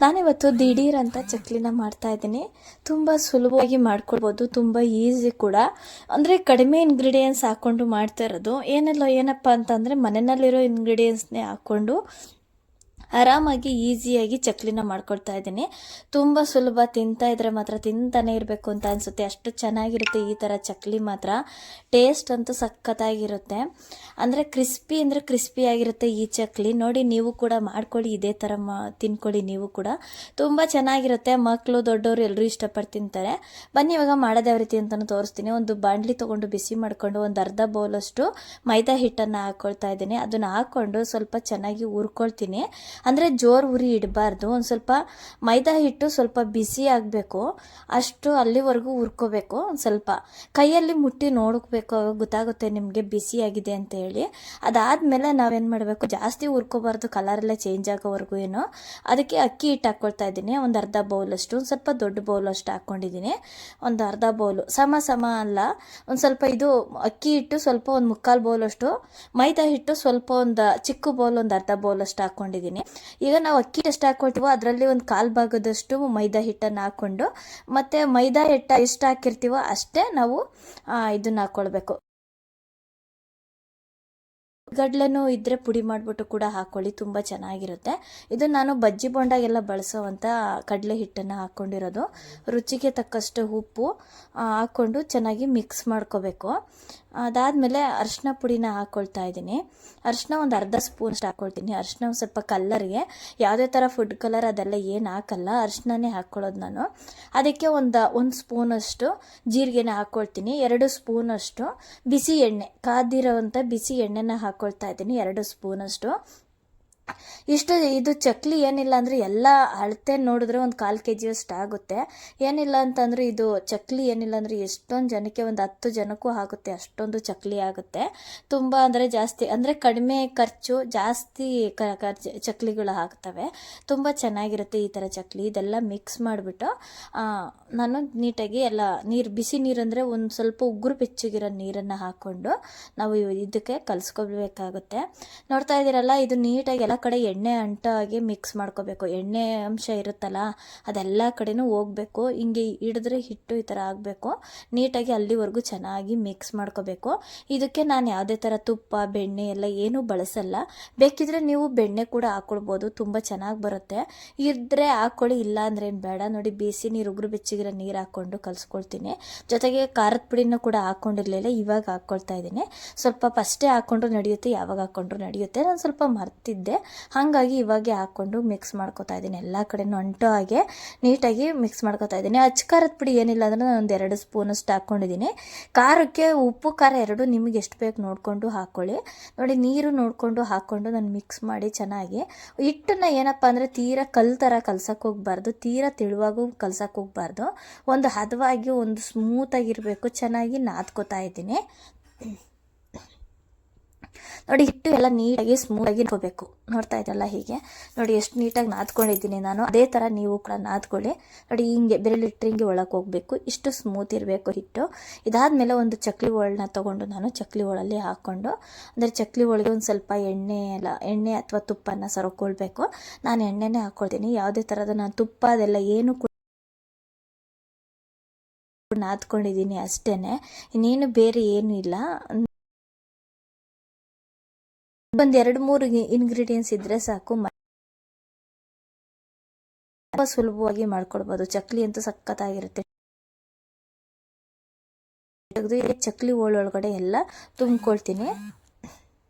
ನಾನಿವತ್ತು ದಿಢೀರ್ ಅಂತ ಚಕ್ಲಿನ ಮಾಡ್ತಾ ಇದ್ದೀನಿ. ತುಂಬ ಸುಲಭವಾಗಿ ಮಾಡ್ಕೊಳ್ಬೋದು, ತುಂಬ ಈಸಿ ಕೂಡ. ಅಂದರೆ ಕಡಿಮೆ ಇಂಗ್ರೀಡಿಯೆಂಟ್ಸ್ ಹಾಕ್ಕೊಂಡು ಮಾಡ್ತಾ ಇರೋದು. ಏನಪ್ಪ ಅಂತಂದರೆ ಮನೆಯಲ್ಲಿರೋ ಇಂಗ್ರೀಡಿಯೆಂಟ್ಸ್ನೇ ಹಾಕ್ಕೊಂಡು ಆರಾಮಾಗಿ ಈಸಿಯಾಗಿ ಚಕ್ಲಿನ ಮಾಡ್ಕೊಳ್ತಾ ಇದ್ದೀನಿ. ತುಂಬ ಸುಲಭ, ತಿಂತಾ ಇದ್ರೆ ಮಾತ್ರ ತಿಂತಾನೆ ಇರಬೇಕು ಅಂತ ಅನಿಸುತ್ತೆ, ಅಷ್ಟು ಚೆನ್ನಾಗಿರುತ್ತೆ ಈ ಥರ ಚಕ್ಲಿ ಮಾತ್ರ. ಟೇಸ್ಟ್ ಅಂತೂ ಸಖತ್ತಾಗಿರುತ್ತೆ. ಅಂದರೆ ಕ್ರಿಸ್ಪಿ ಆಗಿರುತ್ತೆ ಈ ಚಕ್ಲಿ. ನೋಡಿ, ನೀವು ಕೂಡ ಮಾಡ್ಕೊಳ್ಳಿ, ಇದೇ ಥರ ತಿನ್ಕೊಳ್ಳಿ ನೀವು ಕೂಡ. ತುಂಬ ಚೆನ್ನಾಗಿರುತ್ತೆ. ಮಕ್ಕಳು ದೊಡ್ಡವರು ಎಲ್ಲರೂ ಇಷ್ಟಪಟ್ಟು ತಿಂತಾರೆ. ಬನ್ನಿ ಇವಾಗ ಮಾಡೋದು ಯಾವ ರೀತಿ ಅಂತಲೂ ತೋರಿಸ್ತೀನಿ. ಒಂದು ಬಾಣಲಿ ತೊಗೊಂಡು ಬಿಸಿ ಮಾಡಿಕೊಂಡು ಒಂದು ಅರ್ಧ ಬೌಲಷ್ಟು ಮೈದಾ ಹಿಟ್ಟನ್ನು ಹಾಕ್ಕೊಳ್ತಾ ಇದ್ದೀನಿ. ಅದನ್ನು ಹಾಕ್ಕೊಂಡು ಸ್ವಲ್ಪ ಚೆನ್ನಾಗಿ ಹುರ್ಕೊಳ್ತೀನಿ. ಅಂದರೆ ಜೋರು ಉರಿ ಇಡಬಾರ್ದು. ಒಂದು ಸ್ವಲ್ಪ ಮೈದಾ ಹಿಟ್ಟು ಸ್ವಲ್ಪ ಬಿಸಿ ಆಗಬೇಕು, ಅಷ್ಟು ಅಲ್ಲಿವರೆಗೂ ಹುರ್ಕೋಬೇಕು. ಒಂದು ಸ್ವಲ್ಪ ಕೈಯಲ್ಲಿ ಮುಟ್ಟಿ ನೋಡ್ಕೋಬೇಕು, ಗೊತ್ತಾಗುತ್ತೆ ನಿಮಗೆ ಬಿಸಿಯಾಗಿದೆ ಅಂತ ಹೇಳಿ. ಅದಾದಮೇಲೆ ನಾವೇನು ಮಾಡಬೇಕು, ಜಾಸ್ತಿ ಹುರ್ಕೋಬಾರ್ದು, ಕಲರೆಲ್ಲ ಚೇಂಜ್ ಆಗೋವರೆಗೂ ಏನೋ. ಅದಕ್ಕೆ ಅಕ್ಕಿ ಹಿಟ್ಟು ಹಾಕ್ಕೊಳ್ತಾ ಇದ್ದೀನಿ, ಒಂದು ಅರ್ಧ ಬೌಲಷ್ಟು. ಒಂದು ಸ್ವಲ್ಪ ದೊಡ್ಡ ಬೌಲಷ್ಟು ಹಾಕ್ಕೊಂಡಿದ್ದೀನಿ, ಒಂದು ಅರ್ಧ ಬೌಲು. ಸಮ ಅಲ್ಲ, ಒಂದು ಸ್ವಲ್ಪ ಇದು ಅಕ್ಕಿ ಹಿಟ್ಟು ಸ್ವಲ್ಪ ಒಂದು ಮುಕ್ಕಾಲು ಬೌಲಷ್ಟು, ಮೈದಾ ಹಿಟ್ಟು ಸ್ವಲ್ಪ ಒಂದು ಚಿಕ್ಕ ಬೌಲ್ ಒಂದು ಅರ್ಧ ಬೌಲಷ್ಟು ಹಾಕ್ಕೊಂಡಿದ್ದೀನಿ. ಈಗ ನಾವು ಅಕ್ಕಿ ಎಷ್ಟು ಹಾಕ್ಕೊಳ್ತೀವೋ ಅದರಲ್ಲಿ ಒಂದು ಕಾಲು ಭಾಗದಷ್ಟು ಮೈದಾ ಹಿಟ್ಟನ್ನು ಹಾಕ್ಕೊಂಡು, ಮತ್ತು ಮೈದಾ ಹಿಟ್ಟು ಎಷ್ಟು ಹಾಕಿರ್ತೀವೋ ಅಷ್ಟೇ ನಾವು ಇದನ್ನು ಹಾಕ್ಕೊಳ್ಬೇಕು. ಗಡ್ಲೆನೂ ಇದ್ದರೆ ಪುಡಿ ಮಾಡಿಬಿಟ್ಟು ಕೂಡ ಹಾಕ್ಕೊಳ್ಳಿ, ತುಂಬ ಚೆನ್ನಾಗಿರುತ್ತೆ. ಇದು ನಾನು ಬಜ್ಜಿ ಬೋಂಡಾಗೆಲ್ಲ ಬಳಸೋವಂಥ ಕಡಲೆ ಹಿಟ್ಟನ್ನು ಹಾಕ್ಕೊಂಡಿರೋದು. ರುಚಿಗೆ ತಕ್ಕಷ್ಟು ಉಪ್ಪು ಹಾಕ್ಕೊಂಡು ಚೆನ್ನಾಗಿ ಮಿಕ್ಸ್ ಮಾಡ್ಕೋಬೇಕು. ಅದಾದಮೇಲೆ ಅರಿಶಿನ ಪುಡಿನ ಹಾಕ್ಕೊಳ್ತಾ ಇದ್ದೀನಿ. ಅರಿಶಿನ ಒಂದು ಅರ್ಧ ಸ್ಪೂನಷ್ಟು ಹಾಕ್ಕೊಳ್ತೀನಿ. ಅರಿಶಿನ ಒಂದು ಸ್ವಲ್ಪ ಕಲ್ಲರ್ಗೆ, ಯಾವುದೇ ಥರ ಫುಡ್ ಕಲರ್ ಅದೆಲ್ಲ ಏನು ಹಾಕಲ್ಲ, ಅರಿಶಿನೇ ಹಾಕ್ಕೊಳ್ಳೋದು ನಾನು. ಅದಕ್ಕೆ ಒಂದು ಸ್ಪೂನಷ್ಟು ಜೀರಿಗೆನ ಹಾಕ್ಕೊಳ್ತೀನಿ. 2 ಸ್ಪೂನಷ್ಟು ಬಿಸಿ ಎಣ್ಣೆ, ಕಾದಿರೋವಂಥ ಬಿಸಿ ಎಣ್ಣೆನ ಹಾಕ್ಕೊಳ್ತಾ ಇದ್ದೀನಿ, 2 ಸ್ಪೂನಷ್ಟು. ಇದು ಚಕ್ಲಿ ಏನಿಲ್ಲ ಅಂದರೆ ಎಲ್ಲ ಅಳತೆ ನೋಡಿದ್ರೆ ಒಂದು 1/4 kg ಅಷ್ಟು ಆಗುತ್ತೆ. ಏನಿಲ್ಲ ಅಂತಂದರೆ ಇದು ಚಕ್ಲಿ ಏನಿಲ್ಲ ಅಂದರೆ ಎಷ್ಟೊಂದು ಜನಕ್ಕೆ, ಒಂದು 10 ಜನಕ್ಕೂ ಆಗುತ್ತೆ, ಅಷ್ಟೊಂದು ಚಕ್ಲಿ ಆಗುತ್ತೆ. ತುಂಬ ಅಂದರೆ ಜಾಸ್ತಿ, ಅಂದರೆ ಕಡಿಮೆ ಖರ್ಚು, ಜಾಸ್ತಿ ಚಕ್ಲಿಗಳು ಆಗ್ತವೆ. ತುಂಬ ಚೆನ್ನಾಗಿರುತ್ತೆ ಈ ಥರ ಚಕ್ಲಿ. ಇದೆಲ್ಲ ಮಿಕ್ಸ್ ಮಾಡಿಬಿಟ್ಟು ನಾನು ನೀಟಾಗಿ ಎಲ್ಲ ಬಿಸಿ ನೀರಂದರೆ ಒಂದು ಸ್ವಲ್ಪ ಉಗುರು ಬೆಚ್ಚಗಿರೋ ನೀರನ್ನು ಹಾಕ್ಕೊಂಡು ನಾವು ಇದಕ್ಕೆ ಕಲಿಸ್ಕೊಳ್ಬೇಕಾಗುತ್ತೆ. ನೋಡ್ತಾ ಇದ್ದೀರಲ್ಲ, ಇದು ನೀಟಾಗಿ ಎಲ್ಲ ಕಡೆ ಎಣ್ಣೆ ಅಂಟಾಗಿ ಮಿಕ್ಸ್ ಮಾಡ್ಕೋಬೇಕು. ಎಣ್ಣೆ ಅಂಶ ಇರುತ್ತಲ್ಲ ಅದೆಲ್ಲ ಕಡೆನೂ ಹೋಗಬೇಕು. ಹಿಂಗೆ ಹಿಡಿದ್ರೆ ಹಿಟ್ಟು ಈ ಥರ ಆಗಬೇಕು. ನೀಟಾಗಿ ಅಲ್ಲಿವರೆಗೂ ಚೆನ್ನಾಗಿ ಮಿಕ್ಸ್ ಮಾಡ್ಕೋಬೇಕು. ಇದಕ್ಕೆ ನಾನು ಯಾವುದೇ ಥರ ತುಪ್ಪ, ಬೆಣ್ಣೆ ಎಲ್ಲ ಏನೂ ಬಳಸಲ್ಲ. ಬೇಕಿದ್ರೆ ನೀವು ಬೆಣ್ಣೆ ಕೂಡ ಹಾಕ್ಕೊಳ್ಬೋದು, ತುಂಬ ಚೆನ್ನಾಗಿ ಬರುತ್ತೆ. ಇದ್ದರೆ ಹಾಕ್ಕೊಳ್ಳಿ, ಇಲ್ಲ ಅಂದರೆ ಏನು ಬೇಡ. ನೋಡಿ, ಬಿಸಿ ನೀರು, ಉಗುರು ಬೆಚ್ಚಗಿರೋ ನೀರು ಹಾಕ್ಕೊಂಡು ಕಲಿಸ್ಕೊಳ್ತೀನಿ. ಜೊತೆಗೆ ಖಾರದ ಪುಡಿನೂ ಕೂಡ ಹಾಕ್ಕೊಂಡಿರಲಿಲ್ಲ, ಇವಾಗ ಹಾಕ್ಕೊಳ್ತಾ ಇದ್ದೀನಿ. ಸ್ವಲ್ಪ ಫಸ್ಟೇ ಹಾಕ್ಕೊಂಡ್ರು ನಡೆಯುತ್ತೆ, ಯಾವಾಗ ಹಾಕ್ಕೊಂಡ್ರು ನಡೆಯುತ್ತೆ. ನಾನು ಸ್ವಲ್ಪ ಮರ್ತಿದ್ದೆ, ಹಾಗಾಗಿ ಇವಾಗೆ ಹಾಕ್ಕೊಂಡು ಮಿಕ್ಸ್ ಮಾಡ್ಕೊತಾ ಇದ್ದೀನಿ. ಎಲ್ಲ ಕಡೆನೂ ಅಂಟೋ ಹಾಗೆ ನೀಟಾಗಿ ಮಿಕ್ಸ್ ಮಾಡ್ಕೊತಾ ಇದ್ದೀನಿ. ಖಾರದ ಪುಡಿ ಏನಿಲ್ಲ ಅಂದರೆ ನಾನು ಒಂದು 2 ಸ್ಪೂನಷ್ಟು ಹಾಕ್ಕೊಂಡಿದ್ದೀನಿ. ಖಾರಕ್ಕೆ ಉಪ್ಪು ಖಾರ ಎರಡೂ ನಿಮಗೆ ಎಷ್ಟು ಬೇಕು ನೋಡಿಕೊಂಡು ಹಾಕ್ಕೊಳ್ಳಿ. ನೋಡಿ, ನೀರು ನೋಡಿಕೊಂಡು ಹಾಕ್ಕೊಂಡು ನಾನು ಮಿಕ್ಸ್ ಮಾಡಿ ಚೆನ್ನಾಗಿ ಹಿಟ್ಟನ್ನು ಏನಪ್ಪ ಅಂದರೆ ತೀರಾ ಥರ ಕಲ್ಸಕ್ಕೆ ಹೋಗ್ಬಾರ್ದು, ತೀರಾ ತೆಳುವಾಗೂ ಕಲ್ಸಕ್ಕೆ ಹೋಗ್ಬಾರ್ದು. ಒಂದು ಹದವಾಗಿ, ಒಂದು ಸ್ಮೂತಾಗಿರಬೇಕು. ಚೆನ್ನಾಗಿ ನಾದ್ಕೋತಾ ಇದ್ದೀನಿ. ನೋಡಿ, ಹಿಟ್ಟು ಎಲ್ಲ ನೀಟಾಗಿ ಸ್ಮೂತಾಗಿ ಇಟ್ಕೋಬೇಕು. ನೋಡ್ತಾ ಇದ್ದಲ್ಲ, ಹೀಗೆ ನೋಡಿ ಎಷ್ಟು ನೀಟಾಗಿ ನಾದ್ಕೊಂಡಿದ್ದೀನಿ ನಾನು. ಅದೇ ಥರ ನೀವು ಕೂಡ ನಾದ್ಕೊಳ್ಳಿ. ನೋಡಿ, ಹಿಂಗೆ ಬೆರಳಿಟ್ಟರೆ ಹಿಂಗೆ ಒಳಗೆ ಹೋಗಬೇಕು, ಇಷ್ಟು ಸ್ಮೂತ್ ಇರಬೇಕು ಹಿಟ್ಟು. ಇದಾದಮೇಲೆ ಒಂದು ಚಕ್ಲಿ ಒಳನ್ನ ತೊಗೊಂಡು ನಾನು ಚಕ್ಲಿ ಒಳಲ್ಲಿ ಹಾಕ್ಕೊಂಡು, ಅಂದರೆ ಚಕ್ಲಿ ಒಳಗೆ ಒಂದು ಸ್ವಲ್ಪ ಎಣ್ಣೆ ಅಥವಾ ತುಪ್ಪನ ಸರಕೊಳ್ಬೇಕು. ನಾನು ಎಣ್ಣೆನೇ ಹಾಕ್ಕೊಳ್ತೀನಿ. ಯಾವುದೇ ಥರದ ನಾನು ತುಪ್ಪ ಅದೆಲ್ಲ ಏನು ಕೂಡ ನಾದ್ಕೊಂಡಿದ್ದೀನಿ ಅಷ್ಟೇ, ಇನ್ನೇನು ಬೇರೆ ಏನೂ ಇಲ್ಲ. ಒಂದು 2-3 ಇಂಗ್ರೀಡಿಯೆಂಟ್ಸ್ ಇದ್ದರೆ ಸಾಕು, ತುಂಬ ಸುಲಭವಾಗಿ ಮಾಡ್ಕೊಳ್ಬೋದು. ಚಕ್ಲಿ ಅಂತೂ ಸಖತ್ತಾಗಿರುತ್ತೆ. ಚಕ್ಲಿ ಒಳಗಡೆ ಎಲ್ಲ ತುಂಬ್ಕೊಳ್ತೀನಿ,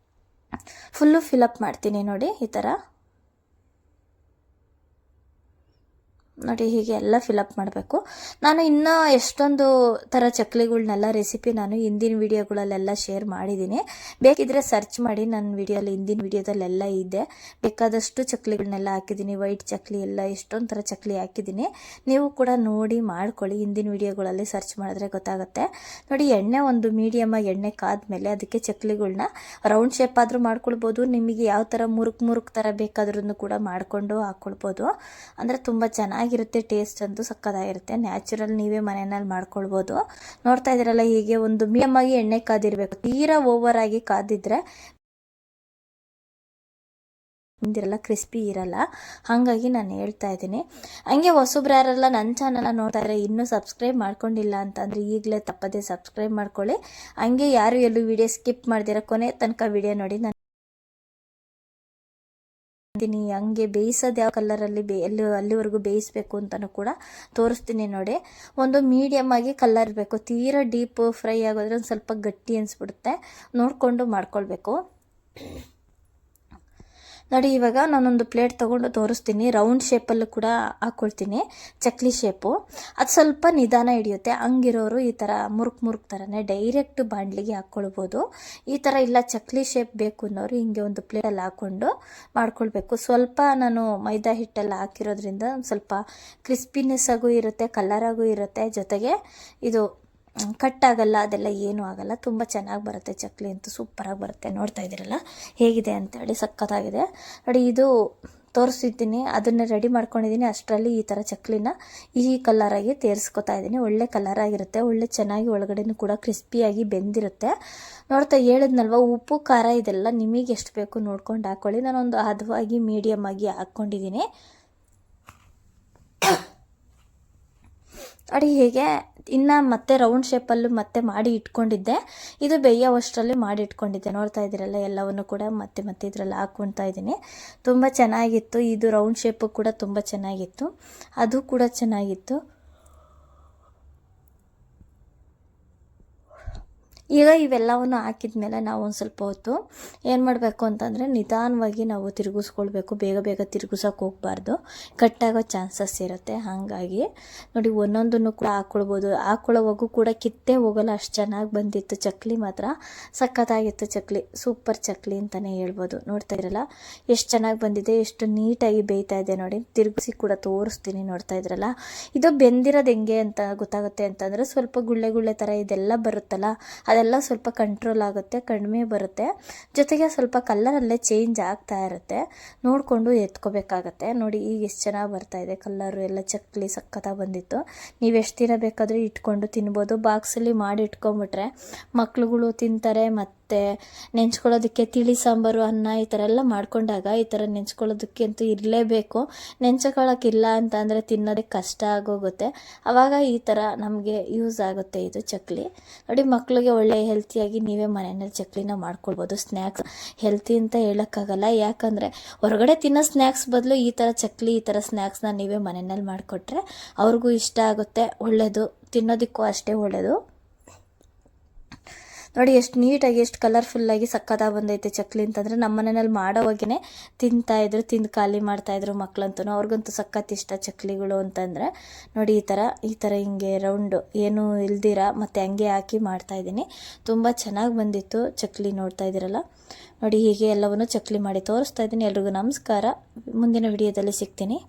ಫುಲ್ಲು ಫಿಲಪ್ ಮಾಡ್ತೀನಿ. ನೋಡಿ, ಈ ಥರ ನೋಡಿ, ಹೀಗೆ ಎಲ್ಲ ಫಿಲಪ್ ಮಾಡಬೇಕು. ನಾನು ಇನ್ನೂ ಎಷ್ಟೊಂದು ಥರ ಚಕ್ಲಿಗಳನ್ನೆಲ್ಲ ರೆಸಿಪಿ ನಾನು ಹಿಂದಿನ ವೀಡಿಯೋಗಳಲ್ಲೆಲ್ಲ ಶೇರ್ ಮಾಡಿದ್ದೀನಿ. ಬೇಕಿದ್ರೆ ಸರ್ಚ್ ಮಾಡಿ, ನನ್ನ ಹಿಂದಿನ ವೀಡಿಯೋದಲ್ಲೆಲ್ಲ ಇದೆ. ಬೇಕಾದಷ್ಟು ಚಕ್ಲಿಗಳನ್ನೆಲ್ಲ ಹಾಕಿದ್ದೀನಿ, ವೈಟ್ ಚಕ್ಲಿ ಎಲ್ಲ ಎಷ್ಟೊಂದು ಥರ ಚಕ್ಲಿ ಹಾಕಿದ್ದೀನಿ. ನೀವು ಕೂಡ ನೋಡಿ ಮಾಡ್ಕೊಳ್ಳಿ, ಹಿಂದಿನ ವೀಡಿಯೋಗಳಲ್ಲಿ ಸರ್ಚ್ ಮಾಡಿದ್ರೆ ಗೊತ್ತಾಗುತ್ತೆ. ನೋಡಿ, ಎಣ್ಣೆ ಒಂದು ಮೀಡಿಯಮಾಗಿ ಎಣ್ಣೆ ಕಾದ್ಮೇಲೆ ಅದಕ್ಕೆ ಚಕ್ಲಿಗಳನ್ನ ರೌಂಡ್ ಶೇಪ್ ಆದರೂ ಮಾಡ್ಕೊಳ್ಬೋದು. ನಿಮಗೆ ಯಾವ ಥರ ಮುರುಕ್ ಥರ ಬೇಕಾದ್ರೂ ಕೂಡ ಮಾಡಿಕೊಂಡು ಹಾಕ್ಕೊಳ್ಬೋದು. ಅಂದರೆ ತುಂಬ ಚೆನ್ನಾಗಿರುತ್ತೆ. ಟೇಸ್ಟ್ ಅಂತೂ ಸಕ್ಕತ್ತಾಗಿರುತ್ತೆ. ನ್ಯಾಚುರಲ್ ನೀವೇ ಮನೆಯಲ್ಲಿ ಮಾಡ್ಕೊಳ್ಬೋದು. ನೋಡ್ತಾ ಇದ್ದೀರಲ್ಲ, ಹೀಗೆ ಒಂದು ಮೀಡಿಯಮ್ ಆಗಿ ಎಣ್ಣೆ ಕಾದಿರಬೇಕು. ತೀರಾ ಓವರ್ ಆಗಿ ಕಾದಿದ್ರೆ ಬಂದಿರಲ್ಲ, ಕ್ರಿಸ್ಪಿ ಇರಲ್ಲ. ಹಾಗಾಗಿ ನಾನು ಹೇಳ್ತಾ ಇದ್ದೀನಿ. ಹಂಗೆ ಹೊಸಬ್ರು ಯಾರೆಲ್ಲ ನನ್ನ ಚಾನಲ್ನ ನೋಡ್ತಾ ಇದ್ದಾರೆ ಇನ್ನೂ ಸಬ್ಸ್ಕ್ರೈಬ್ ಮಾಡ್ಕೊಂಡಿಲ್ಲ ಅಂತಂದರೆ ಈಗಲೇ ತಪ್ಪದೆ ಸಬ್ಸ್ಕ್ರೈಬ್ ಮಾಡ್ಕೊಳ್ಳಿ. ಹಂಗೆ ಯಾರು ಎಲ್ಲೂ ವಿಡಿಯೋ ಸ್ಕಿಪ್ ಮಾಡ್ದಿರ ಕೊನೆ ತನಕ ವಿಡಿಯೋ ನೋಡಿ. ನಾನು ಹಂಗೆ ಬೇಯಿಸೋದು ಯಾವ ಕಲರಲ್ಲಿ ಅಲ್ಲಿವರೆಗೂ ಬೇಯಿಸಬೇಕು ಅಂತಲೂ ಕೂಡ ತೋರಿಸ್ತೀನಿ ನೋಡಿ. ಒಂದು ಮೀಡಿಯಮ್ ಆಗಿ ಕಲರ್ ಇರಬೇಕು, ತೀರಾ ಡೀಪ್ ಫ್ರೈ ಆಗೋದ್ರೆ ಒಂದು ಸ್ವಲ್ಪ ಗಟ್ಟಿ ಅನಿಸ್ಬಿಡುತ್ತೆ, ನೋಡಿಕೊಂಡು ಮಾಡ್ಕೊಳ್ಬೇಕು ನೋಡಿ. ಇವಾಗ ನಾನೊಂದು ಪ್ಲೇಟ್ ತೊಗೊಂಡು ತೋರಿಸ್ತೀನಿ. ರೌಂಡ್ ಶೇಪಲ್ಲೂ ಕೂಡ ಹಾಕ್ಕೊಳ್ತೀನಿ, ಚಕ್ಲಿ ಶೇಪು. ಅದು ಸ್ವಲ್ಪ ನಿಧಾನ ಹಿಡಿಯುತ್ತೆ. ಹಂಗಿರೋರು ಈ ಥರ ಮುರುಕ್ ಥರನೇ ಡೈರೆಕ್ಟ್ ಬಾಣಲಿಗೆ ಹಾಕ್ಕೊಳ್ಬೋದು. ಈ ಥರ ಇಲ್ಲ ಚಕ್ಲಿ ಶೇಪ್ ಬೇಕು ಅನ್ನೋರು ಹಿಂಗೆ ಒಂದು ಪ್ಲೇಟಲ್ಲಿ ಹಾಕ್ಕೊಂಡು ಮಾಡ್ಕೊಳ್ಬೇಕು. ಸ್ವಲ್ಪ ನಾನು ಮೈದಾ ಹಿಟ್ಟೆಲ್ಲ ಹಾಕಿರೋದ್ರಿಂದ ಒಂದು ಸ್ವಲ್ಪ ಕ್ರಿಸ್ಪಿನೆಸ್ ಆಗೂ ಇರುತ್ತೆ, ಕಲರಾಗೂ ಇರುತ್ತೆ, ಜೊತೆಗೆ ಇದು ಕಟ್ಟಾಗಲ್ಲ, ಅದೆಲ್ಲ ಏನೂ ಆಗಲ್ಲ. ತುಂಬ ಚೆನ್ನಾಗಿ ಬರುತ್ತೆ ಚಕ್ಲಿ ಅಂತೂ, ಸೂಪರಾಗಿ ಬರುತ್ತೆ. ನೋಡ್ತಾ ಇದ್ದೀರಲ್ಲ ಹೇಗಿದೆ ಅಂತೇಳಿ, ಸಖತ್ತಾಗಿದೆ ನೋಡಿ. ಇದು ತೋರಿಸಿದ್ದೀನಿ, ಅದನ್ನು ರೆಡಿ ಮಾಡ್ಕೊಂಡಿದ್ದೀನಿ. ಅಷ್ಟರಲ್ಲಿ ಈ ಥರ ಚಕ್ಲಿನ ಈ ಕಲರಾಗಿ ತೇರಿಸ್ಕೊತಾ ಇದ್ದೀನಿ. ಒಳ್ಳೆ ಕಲರಾಗಿರುತ್ತೆ, ಒಳ್ಳೆ ಚೆನ್ನಾಗಿ ಒಳಗಡೆನೂ ಕೂಡ ಕ್ರಿಸ್ಪಿಯಾಗಿ ಬೆಂದಿರುತ್ತೆ. ನೋಡ್ತಾ ಹೇಳಿದ್ನಲ್ವ, ಉಪ್ಪು ಖಾರ ಇದೆಲ್ಲ ನಿಮಗೆ ಎಷ್ಟು ಬೇಕು ನೋಡ್ಕೊಂಡು ಹಾಕ್ಕೊಳ್ಳಿ. ನಾನೊಂದು ಹದವಾಗಿ ಮೀಡಿಯಮ್ ಆಗಿ ಹಾಕ್ಕೊಂಡಿದ್ದೀನಿ ನೋಡಿ. ಹೇಗೆ ಇನ್ನು ಮತ್ತೆ ರೌಂಡ್ ಶೇಪಲ್ಲೂ ಮತ್ತೆ ಮಾಡಿ ಇಟ್ಕೊಂಡಿದ್ದೆ, ಇದು ಬೇಯೋವಷ್ಟರಲ್ಲಿ ಮಾಡಿ ಇಟ್ಕೊಂಡಿದ್ದೆ. ನೋಡ್ತಾ ಇದ್ದೀರಲ್ಲ ಎಲ್ಲವನ್ನು ಕೂಡ ಮತ್ತೆ ಇದರಲ್ಲಿ ಹಾಕ್ಕೊಳ್ತಾ ಇದ್ದೀನಿ. ತುಂಬ ಚೆನ್ನಾಗಿತ್ತು. ಇದು ರೌಂಡ್ ಶೇಪು ಕೂಡ ತುಂಬ ಚೆನ್ನಾಗಿತ್ತು, ಅದು ಕೂಡ ಚೆನ್ನಾಗಿತ್ತು. ಈಗ ಇವೆಲ್ಲವನ್ನು ಹಾಕಿದ ಮೇಲೆ ನಾವು ಒಂದು ಸ್ವಲ್ಪ ಹೊತ್ತು ಏನು ಮಾಡಬೇಕು ಅಂತಂದರೆ ನಿಧಾನವಾಗಿ ನಾವು ತಿರುಗಿಸ್ಕೊಳ್ಬೇಕು. ಬೇಗ ತಿರುಗಿಸೋಕೆ ಹೋಗಬಾರ್ದು, ಕಟ್ಟಾಗೋ ಚಾನ್ಸಸ್ ಇರುತ್ತೆ. ಹಾಗಾಗಿ ನೋಡಿ ಒಂದೊಂದನ್ನು ಕೂಡ ಹಾಕ್ಕೊಳ್ಬೋದು. ಹಾಕ್ಕೊಳ್ಳೋವಾಗೂ ಕೂಡ ಕಿತ್ತೇ ಹೋಗಲ್ಲ, ಅಷ್ಟು ಚೆನ್ನಾಗಿ ಬಂದಿತ್ತು ಚಕ್ಲಿ. ಮಾತ್ರ ಸಖತ್ತಾಗಿತ್ತು ಚಕ್ಲಿ, ಸೂಪರ್ ಚಕ್ಲಿ ಅಂತಲೇ ಹೇಳ್ಬೋದು. ನೋಡ್ತಾ ಇರಲ್ಲ ಎಷ್ಟು ಚೆನ್ನಾಗಿ ಬಂದಿದೆ, ಎಷ್ಟು ನೀಟಾಗಿ ಬೇಯ್ತಾ ಇದೆ ನೋಡಿ. ತಿರುಗಿಸಿ ಕೂಡ ತೋರಿಸ್ತೀನಿ. ನೋಡ್ತಾ ಇದ್ರಲ್ಲ, ಇದು ಬೆಂದಿರೋದು ಹೆಂಗೆ ಅಂತ ಗೊತ್ತಾಗುತ್ತೆ ಅಂತಂದರೆ ಸ್ವಲ್ಪ ಗುಳ್ಳೆ ಥರ ಇದೆಲ್ಲ ಬರುತ್ತಲ್ಲ, ಅದೆಲ್ಲ ಸ್ವಲ್ಪ ಕಂಟ್ರೋಲ್ ಆಗುತ್ತೆ, ಕಡಿಮೆ ಬರುತ್ತೆ. ಜೊತೆಗೆ ಸ್ವಲ್ಪ ಕಲ್ಲರಲ್ಲೇ ಚೇಂಜ್ ಆಗ್ತಾ ಇರುತ್ತೆ, ನೋಡಿಕೊಂಡು ಎತ್ಕೋಬೇಕಾಗತ್ತೆ. ನೋಡಿ ಈಗ ಎಷ್ಟು ಚೆನ್ನಾಗಿ ಬರ್ತಾ ಇದೆ ಕಲ್ಲರು ಎಲ್ಲ. ಚಕ್ಲಿ ಸಖತ್ತಾಗಿ ಬಂದಿತ್ತು. ನೀವು ಎಷ್ಟು ದಿನ ಬೇಕಾದರೂ ಇಟ್ಕೊಂಡು ತಿನ್ಬೋದು. ಬಾಕ್ಸಲ್ಲಿ ಮಾಡಿ ಇಟ್ಕೊಂಬಿಟ್ರೆ ಮಕ್ಳುಗಳು ತಿಂತಾರೆ. ಮತ್ತು ನೆಂಚ್ಕೊಳ್ಳೋದಕ್ಕೆ ತಿಳಿ ಸಾಂಬಾರು, ಅನ್ನ ಈ ಥರ ಎಲ್ಲ ಮಾಡ್ಕೊಂಡಾಗ ಈ ಥರ ನೆಂಚ್ಕೊಳ್ಳೋದಕ್ಕೆ ಅಂತೂ ಇರಲೇಬೇಕು. ನೆಂಚ್ಕೊಳ್ಳೋಕ್ಕಿಲ್ಲ ಅಂತ ಅಂದರೆ ತಿನ್ನೋದಕ್ಕೆ ಕಷ್ಟ ಆಗೋಗುತ್ತೆ. ಆವಾಗ ಈ ಥರ ನಮಗೆ ಯೂಸ್ ಆಗುತ್ತೆ ಇದು ಚಕ್ಲಿ ನೋಡಿ. ಮಕ್ಕಳಿಗೆ ಒಳ್ಳೆ ಹೆಲ್ತಿಯಾಗಿ ನೀವೇ ಮನೆಯಲ್ಲಿ ಚಕ್ಲಿನ ಮಾಡ್ಕೊಳ್ಬೋದು. ಸ್ನ್ಯಾಕ್ಸ್ ಹೆಲ್ತಿ ಅಂತ ಹೇಳೋಕ್ಕಾಗಲ್ಲ, ಯಾಕಂದರೆ ಹೊರಗಡೆ ತಿನ್ನೋ ಸ್ನ್ಯಾಕ್ಸ್ ಬದಲು ಈ ಥರ ಚಕ್ಲಿ, ಈ ಥರ ಸ್ನ್ಯಾಕ್ಸ್ನ ನೀವೇ ಮನೆಯಲ್ಲಿ ಮಾಡಿಕೊಟ್ರೆ ಅವ್ರಿಗೂ ಇಷ್ಟ ಆಗುತ್ತೆ, ಒಳ್ಳೆಯದು, ತಿನ್ನೋದಕ್ಕೂ ಅಷ್ಟೇ ಒಳ್ಳೆಯದು. ನೋಡಿ ಎಷ್ಟು ನೀಟಾಗಿ, ಎಷ್ಟು ಕಲರ್ಫುಲ್ಲಾಗಿ ಸಕ್ಕತ್ತಾಗಿ ಬಂದೈತೆ ಚಕ್ಲಿ ಅಂತಂದರೆ. ನಮ್ಮ ಮನೆಯಲ್ಲಿ ಮಾಡೋವಾಗೇ ತಿಂತಾಯಿದ್ರು, ತಿಂದು ಖಾಲಿ ಮಾಡ್ತಾಯಿದ್ರು ಮಕ್ಕಳಂತೂ. ಅವ್ರಿಗಂತೂ ಸಖತ್ ಇಷ್ಟ ಚಕ್ಲಿಗಳು ಅಂತಂದರೆ. ನೋಡಿ ಈ ಥರ ಹಿಂಗೆ ರೌಂಡು ಏನೂ ಇಲ್ದಿರ ಮತ್ತು ಹಂಗೆ ಹಾಕಿ ಮಾಡ್ತಾಯಿದ್ದೀನಿ. ತುಂಬ ಚೆನ್ನಾಗಿ ಬಂದಿತ್ತು ಚಕ್ಲಿ. ನೋಡ್ತಾ ಇದ್ದೀರಲ್ಲ ನೋಡಿ, ಹೀಗೆ ಎಲ್ಲವನ್ನೂ ಚಕ್ಲಿ ಮಾಡಿ ತೋರಿಸ್ತಾ ಇದ್ದೀನಿ. ಎಲ್ರಿಗೂ ನಮಸ್ಕಾರ. ಮುಂದಿನ ವಿಡಿಯೋದಲ್ಲಿ ಸಿಗ್ತೀನಿ.